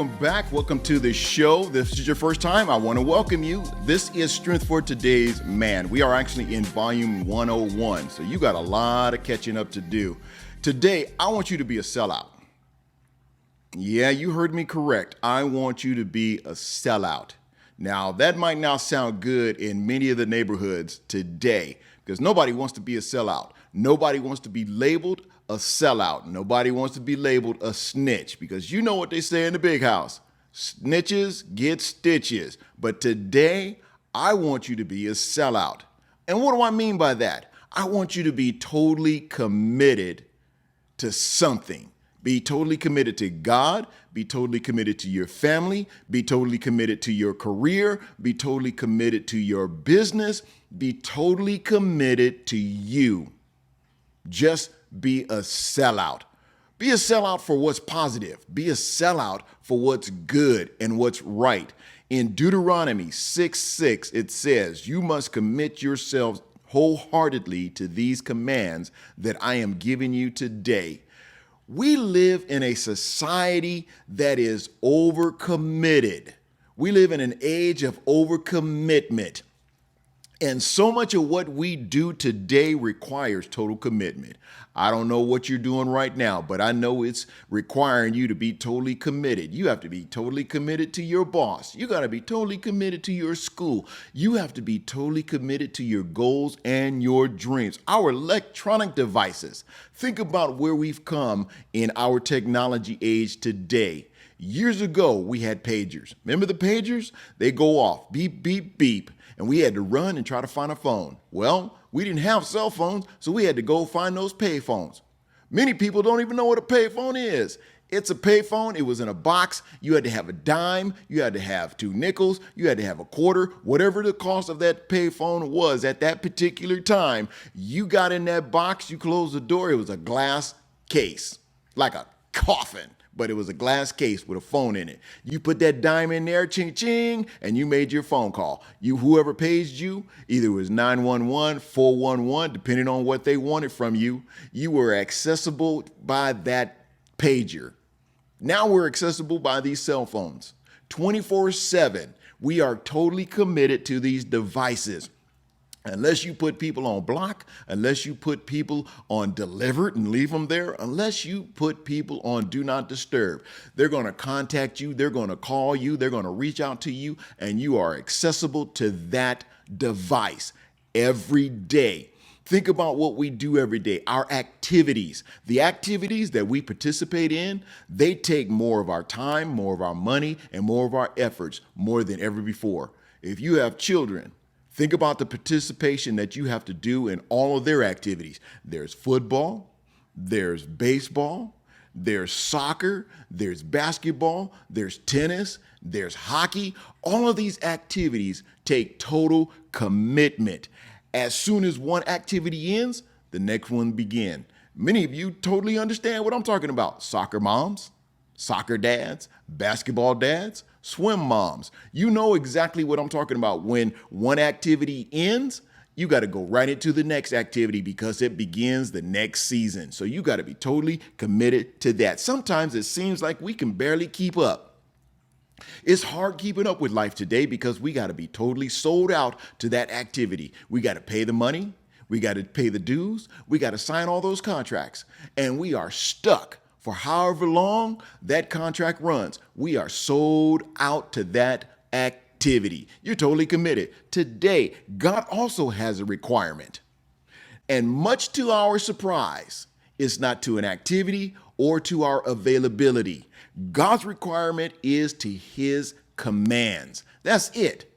welcome back. Welcome to the show. If this is your first time, I want to welcome you. This is Strength for Today's Man. We are actually in volume 101, so you got a lot of catching up to do. Today, I want you to be a sellout. Yeah, you heard me correct. I want you to be a sellout. Now, that might not sound good in many of the neighborhoods today because nobody wants to be a sellout. Nobody wants to be labeled a sellout. Nobody wants to be labeled a snitch because you know what they say in the big house. Snitches get stitches. But today, I want you to be a sellout. And what do I mean by that? I want you to be totally committed to something. Be totally committed to God. Be totally committed to your family. Be totally committed to your career. Be totally committed to your business. Be totally committed to you. Just be a sellout. Be a sellout for what's positive. Be a sellout for what's good and what's right. In Deuteronomy 6:6, it says, "You must commit yourselves wholeheartedly to these commands that I am giving you today." We live in a society that is overcommitted. We live in an age of overcommitment. And so much of what we do today requires total commitment. I don't know what you're doing right now, but I know it's requiring you to be totally committed. You have to be totally committed to your boss. You got to be totally committed to your school. You have to be totally committed to your goals and your dreams. Our electronic devices. Think about where we've come in our technology age today. Years ago, we had pagers. Remember the pagers? They go off, beep, beep, beep. And we had to run and try to find a phone. Well, we didn't have cell phones, so we had to go find those pay phones. Many people don't even know what a pay phone is. It's a pay phone. It was in a box. You had to have a dime. You had to have 2 nickels. You had to have a quarter. Whatever the cost of that pay phone was at that particular time, you got in that box, you closed the door. It was a glass case, like a coffin. But it was a glass case with a phone in it. You put that dime in there, ching, ching, and you made your phone call. Whoever paged you, either it was 911, 411, depending on what they wanted from you, you were accessible by that pager. Now we're accessible by these cell phones. 24/7, we are totally committed to these devices. Unless you put people on block, unless you put people on delivered and leave them there, unless you put people on do not disturb, they're going to contact you, they're going to call you, they're going to reach out to you, and you are accessible to that device every day. Think about what we do every day, our activities. The activities that we participate in, they take more of our time, more of our money, and more of our efforts, more than ever before. If you have children, think about the participation that you have to do in all of their activities. There's football, there's baseball, there's soccer, there's basketball, there's tennis, there's hockey. All of these activities take total commitment. As soon as one activity ends, the next one begins. Many of you totally understand what I'm talking about. Soccer moms, soccer dads, basketball dads, swim moms. You know exactly what I'm talking about. When one activity ends, you got to go right into the next activity because it begins the next season. So you got to be totally committed to that. Sometimes it seems like we can barely keep up. It's hard keeping up with life today because we got to be totally sold out to that activity. We got to pay the money. We got to pay the dues. We got to sign all those contracts. And we are stuck for however long that contract runs. We are sold out to that activity. You're totally committed. Today, God also has a requirement. And much to our surprise, it's not to an activity or to our availability. God's requirement is to his commands. That's it.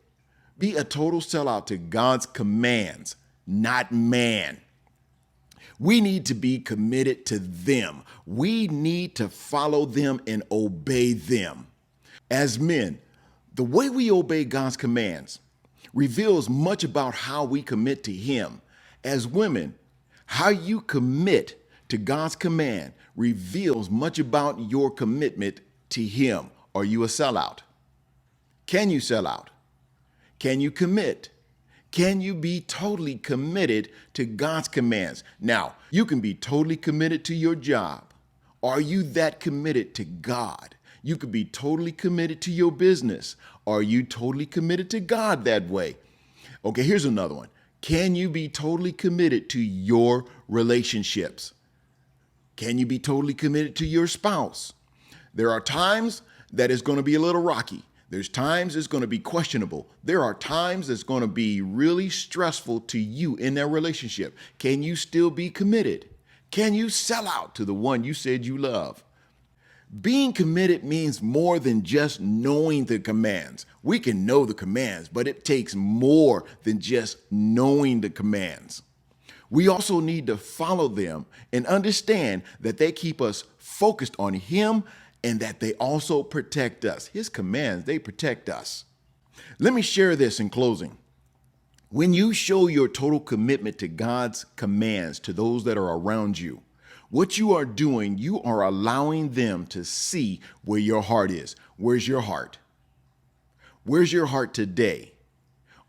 Be a total sellout to God's commands, not man. We need to be committed to them. We need to follow them and obey them. As men, the way we obey God's commands reveals much about how we commit to him. As women, how you commit to God's command reveals much about your commitment to him. Are you a sellout? Can you sell out? Can you commit? Can you be totally committed to God's commands? Now, you can be totally committed to your job. Are you that committed to God? You could be totally committed to your business. Are you totally committed to God that way? Okay, here's another one. Can you be totally committed to your relationships? Can you be totally committed to your spouse? There are times that it's going to be a little rocky. There's times it's going to be questionable. There are times it's going to be really stressful to you in that relationship. Can you still be committed? Can you sell out to the one you said you love? Being committed means more than just knowing the commands. We can know the commands, but it takes more than just knowing the commands. We also need to follow them and understand that they keep us focused on Him and that they also protect us. His commands, they protect us. Let me share this in closing. When you show your total commitment to God's commands to those that are around you, what you are doing, you are allowing them to see where your heart is. Where's your heart? Where's your heart today?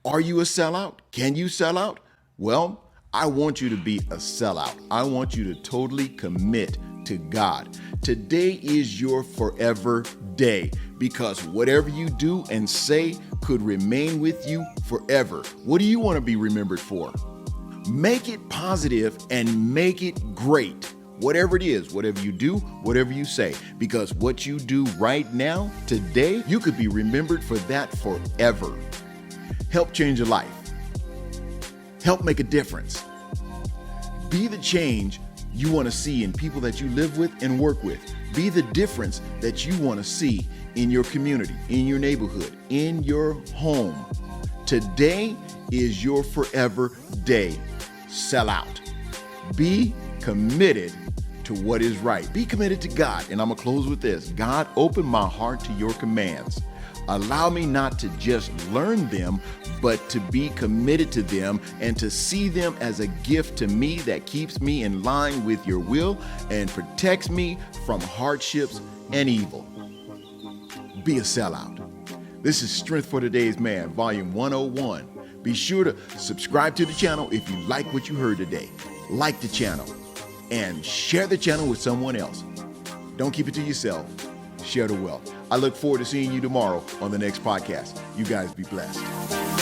Are you a sellout? Can you sell out? Well, I want you to be a sellout. I want you to totally commit to God. Today is your forever day because whatever you do and say could remain with you forever. What do you want to be remembered for? Make it positive and make it great. Whatever it is, whatever you do, whatever you say, because what you do right now, today, you could be remembered for that forever. Help change a life. Help make a difference. Be the change you want to see in people that you live with and work with. Be the difference that you want to see in your community, in your neighborhood, in your home. Today is your forever day. Sell out. Be committed to what is right. Be committed to God. And I'm going to close with this. God, open my heart to your commands. Allow me not to just learn them, but to be committed to them and to see them as a gift to me that keeps me in line with your will and protects me from hardships and evil. Be a sellout. This is Strength for Today's Man, Volume 101. Be sure to subscribe to the channel if you like what you heard today. Like the channel and share the channel with someone else. Don't keep it to yourself. Share the wealth. I look forward to seeing you tomorrow on the next podcast. You guys be blessed.